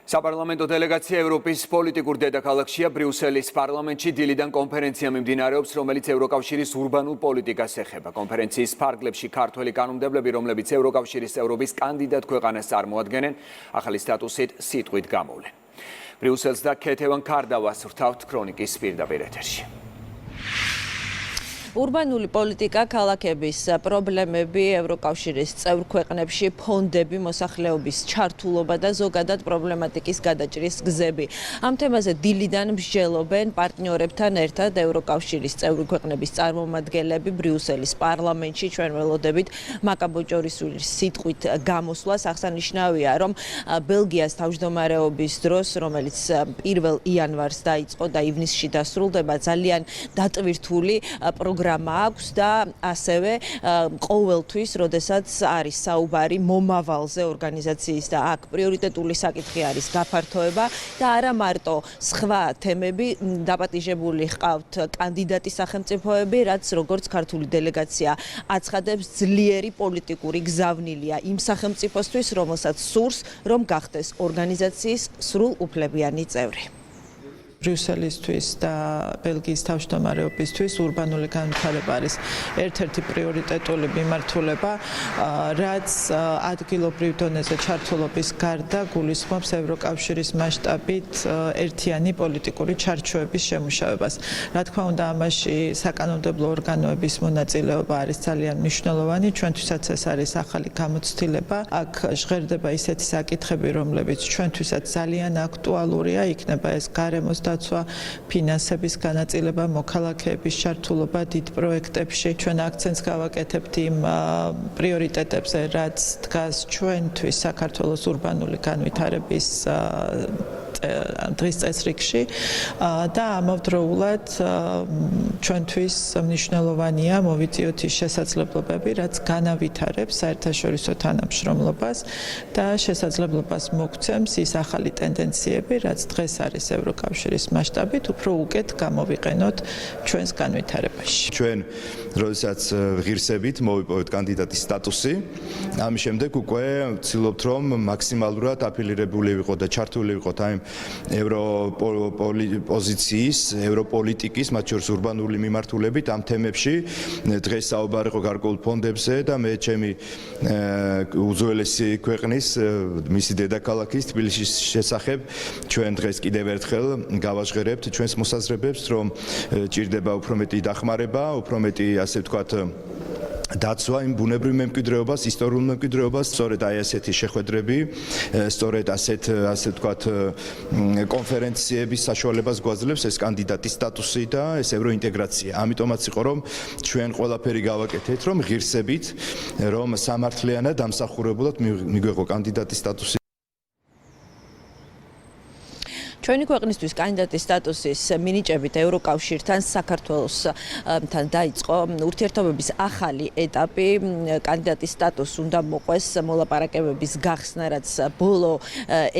საპარლამენტო დელეგაცია ევროპის პოლიტიკურ დედაქალაქშია ბრიუსელის პარლამენტში დილიდან კონფერენცია მიმდინარეობს, რომელიც ევროკავშირის ურბანულ პოლიტიკას ეხება. კონფერენციის ფარგლებში ქართველი კანონმდებლები, რომლებიც ევროკავშირის წევრობის კანდიდატ ქვეყანას წარმოადგენენ, ახალი სტატუსით სიტყვით გამოვლენ. ბრიუსელს და ქეთევან ქარდავას ვრთავთ ქრონიკის პირდაპირ ეთერში. ურბანული პოლიტიკა, ქალაქების პრობლემები, ევროკავშირის წევრ ქვეყნებში ფონდები, მოსახლეობის ჩართულობა და ზოგადად პრობლემატიკის გადაჭრის გზები. ამ თემაზე დილიდან მსჯელობენ პარტნიორებთან ერთად ევროკავშირის წევრ ქვეყნების წარმომადგენლები ბრიუსელის პარლამენტში. ჩვენ ველოდებით მაკაბოჭორისულის სიტყვით გამოსვლას. აღსანიშნავია, რომ ბელგიას თავმჯდომარეობის დროს, რომელიც 1 იანვარს დაიწყო და ივნისში დასრულდება, ძალიან დატვირთული პროგრამა აქვს და ასევე ყოველთვის, როდესაც არის საუბარი მომავალზე ორგანიზაციის და აქ პრიორიტეტული საკითხი არის გაფართოება და არა მარტო სხვა თემები, დაპატიჟებული ჰყავთ კანდიდატი სახელმწიფოები, რაც როგორც ქართული დელეგაცია აცხადებს, ძლიერი პოლიტიკური გზავნილია იმ სახელმწიფოსთვის, რომელსაც სურს, რომ გახდეს ორგანიზაციის სრულუფლებიანი წევრი. ბრიუსელისთვის და ბელგიის თავმჯდომარეობისთვის ურბანული განვითარება არის ერთ-ერთი პრიორიტეტული მიმართულება, რაც ადგილობრივ დონეზე ჩართულობის გარდა გულისხმობს ევროკავშირის მასშტაბით ერთიანი პოლიტიკური ჩარჩოების შემუშავებას. რა თქმა უნდა, ამაში საკანონმდებლო ორგანოების მონაწილეობა არის ძალიან მნიშვნელოვანი. ჩვენთვისაც ეს არის ახალი გამოცდილება. აქ ჟღერდება ისეთი საკითხები, რომლებიც ჩვენთვისაც ძალიან აქტუალურია, იქნება ეს გარემოს დაცვა, ფინანსების განაწილება, მოქალაქეების ჩართულობა დიდ პროექტებში. ჩვენ აქცენტს გავაკეთებთ იმ პრიორიტეტებზე, რაც დგას ჩვენთვის საქართველოს ურბანული განვითარების დღის წესრიგში და ამავდროულად ჩვენთვის მნიშვნელოვანია მოვიწიოთ ის შესაძლებლობები, რაც განავითარებს საერთაშორისო თანამშრომლობას და შესაძლებლობას მოგცემს ის ახალი ტენდენციები, რაც დღეს არის ევროკავშირის მასშტაბით, უფრო უკეთ გამოვიყენოთ ჩვენს განვითარებაში. ჩვენ როდესაც ღირსებით მოვიპოვეთ კანდიდატის სტატუსი, ამის შემდეგ უკვე ვცდილობთ, რომ მაქსიმალურად აფილირებული ვიყოთ და ჩართული ვიყოთ აი ევროპოზიციის, ევროპოლიტიკის, მათ შორის ურბანული მიმართულებით ამ თემებში. დღეს საუბარი იყო გარკვეულ ფონდებზე და მე ჩემი უძველესი ქვეყნის, მისი დედაქალაქის თბილისის შესახებ ჩვენ დღეს კიდევ ერთხელ გავაჟღერებთ ჩვენს მოსაზრებებს, რომ ჭირდება უფრო მეტი დახმარება, უფრო მეტი, ასე ვთქვათ, დაცვა იმ ბუნებრივ მემკვიდრეობას, ისტორიულ მემკვიდრეობას, სწორედ აი ასეთი შეხვედრები, სწორედ ასე ვთქვათ, კონფერენციების საშუალებას გვაძლევს ეს კანდიდატის სტატუსი და ეს ევროინტეგრაცია. ამიტომაც იყო, რომ ჩვენ ყველაფერი გავაკეთეთ, რომ ღირსებით, რომ სამართლიანად დამსახურებულად მიგვეღო კანდიდატის სტატუსი. ჩვენი ქვეყნისთვის კანდიდატის სტატუსის მინიჭებით ევროკავშირთან საქართველოსთან დაიწყო ურთიერთობების ახალი ეტაპი. კანდიდატის სტატუსს უნდა მოყვეს მოლაპარაკებების გახსნა, რაც ბოლო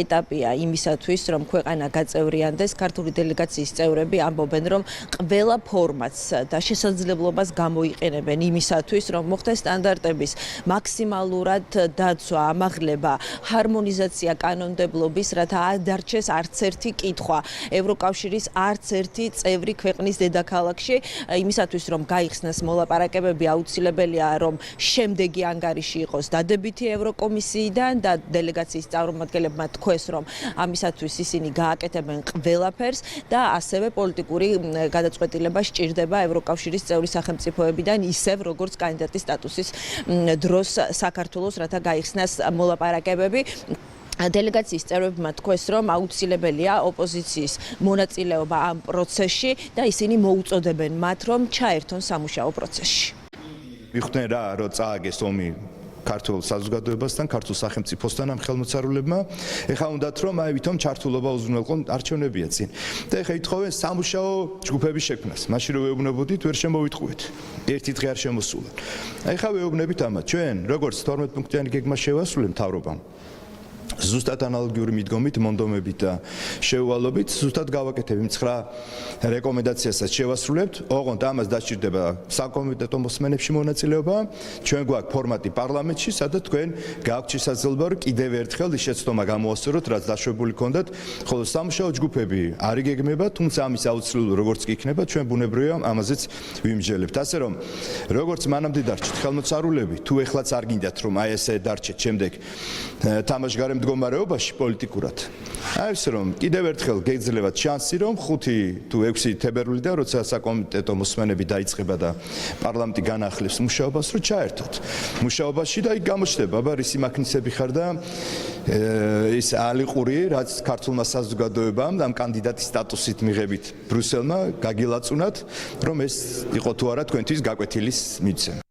ეტაპია იმისათვის, რომ ქვეყანა გაწევრიანდეს. ქართული დელეგაციის წევრები ამბობენ, რომ ყველა ფორმატს და შესაძლებლობას გამოიყენებენ იმისათვის, რომ მოხდეს სტანდარტების მაქსიმალურად დაცვა, ამაღლება, ჰარმონიზაცია კანონმდებლობის, რათა ადარჩეს არც ერთი კითხვა ევროკავშირის არც ერთი წევრი ქვეყნის დედაქალაქში. იმისათვის, რომ გაიხსნას მოლაპარაკებები, აუცილებელია, რომ შემდეგი ანგარიში იყოს დადებითი ევროკომისიიდან და დელეგაციის წარმომადგენლებმა თქვეს, რომ ამისათვის ისინი გააკეთებენ ყველაფერს და ასევე პოლიტიკური გადაწყვეტილება სჭირდება ევროკავშირის წევრი სახელმწიფოებიდან, ისევ როგორც კანდიდატის სტატუსის დროს საქართველოს, რათა გაიხსნას მოლაპარაკებები. დელეგაციის წევრებმა თქვეს, რომ აუცილებელია ოპოზიციის მონაწილეობა ამ პროცესში და ისინი მოუწოდებენ მათ, რომ ჩაერთონ სამუშაო პროცესში. მიხვდნენ რა, რომ წააგეს ომი ქართულ საზოგადოებასთან, ქართულ სახელმწიფოსთან ამ ხელმოწერულებმა. ეხლა უნდათ, რომ აი ვითომ ჩართულობა უზრუნველყონ არჩევნებია წინ. და ეხლა ითხოვენ სამუშაო ჯგუფების შექმნას. მაშინ რომ ვეუბნებოდით, ვერ შემოვიტყუეთ. ერთი დღე არ შემოსულა. ეხლა ვეუბნებით ამათ, ჩვენ როგორც 12 პუნქტიანი გეგმა შევასრულეთ მთავრობამ. ზუსტად ანალოგიური მიდგომით, მონდომებით და შეუვალობით ზუსტად გავაკეთებ იმ 9 რეკომენდაციასაც შევასრულებთ. ოღონდ ამას დასჭირდება საკომიტეტო მოსმენებში მონაწილეობა. ჩვენ გვაქვს ფორმატი პარლამენტში, სადაც თქვენ გააქვთ შესაძლებლობა რომ კიდევ ერთხელ ის შეცდომა გამოვასწოროთ, რაც დაშვებული ქონდათ, ხოლო სამუშაო ჯგუფები არ იგეგმება, თუმცა ამის აუცილებლობა როგორც კი იქნება, ჩვენ ბუნებრივია ამაზეც ვიმსჯელებთ. ასე რომ როგორც მანამდე დარჩით ხელმოწარულები, თუ ეხლაც არ გინდათ რომ აი ესე დარჩეთ შემდეგ თამაშგარე მდგომარეობაში პოლიტიკურად. აი ეს რომ კიდევ ერთხელ გეძლევათ შანსი რომ 5 თუ 6 თებერვლიდან როცა საკომიტეტო მოსმენები დაიწყება და პარლამენტი განახლებს მუშაობას რომ ჩაერთოთ მუშაობაში და იქ გამოჩნდება აბა რისი მაქნისები ხარ და ის ალიყური რაც ქართულმა საზოგადოებამ ამ კანდიდატის სტატუსით მიღებით ბრიუსელმა გაგილაწუნათ რომ ეს იყო თუ არა თქვენთვის გაკვეთილის მიცემა.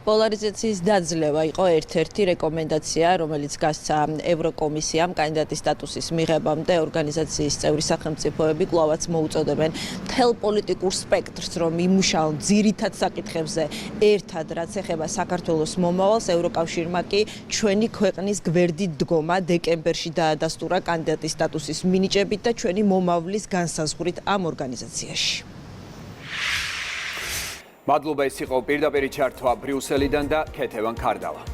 პოლარიზაციის დაძლევა იყო ერთ-ერთი რეკომენდაცია, რომელიც გასცა ევროკომისიამ კანდიდატის სტატუსის მიღებამდე. ორგანიზაციის წევრი სახელმწიფოები კვლავაც მოუწოდებენ მთელ პოლიტიკურ სპექტრს, რომ იმუშაონ ძირითად საკითხებზე ერთად, რაც ეხება საქართველოს მომავალს. ევროკავშირმა კი ჩვენი ქვეყნის გვერდით დგომა დეკემბერში დაადასტურა კანდიდატის სტატუსის მინიჭებით და ჩვენი მომავლის განსაზღვრით ამ ორგანიზაციაში. მადლობა, ეს იყო პირდაპირი ჩართვა ბრიუსელიდან და ქეთევან ქარდალა.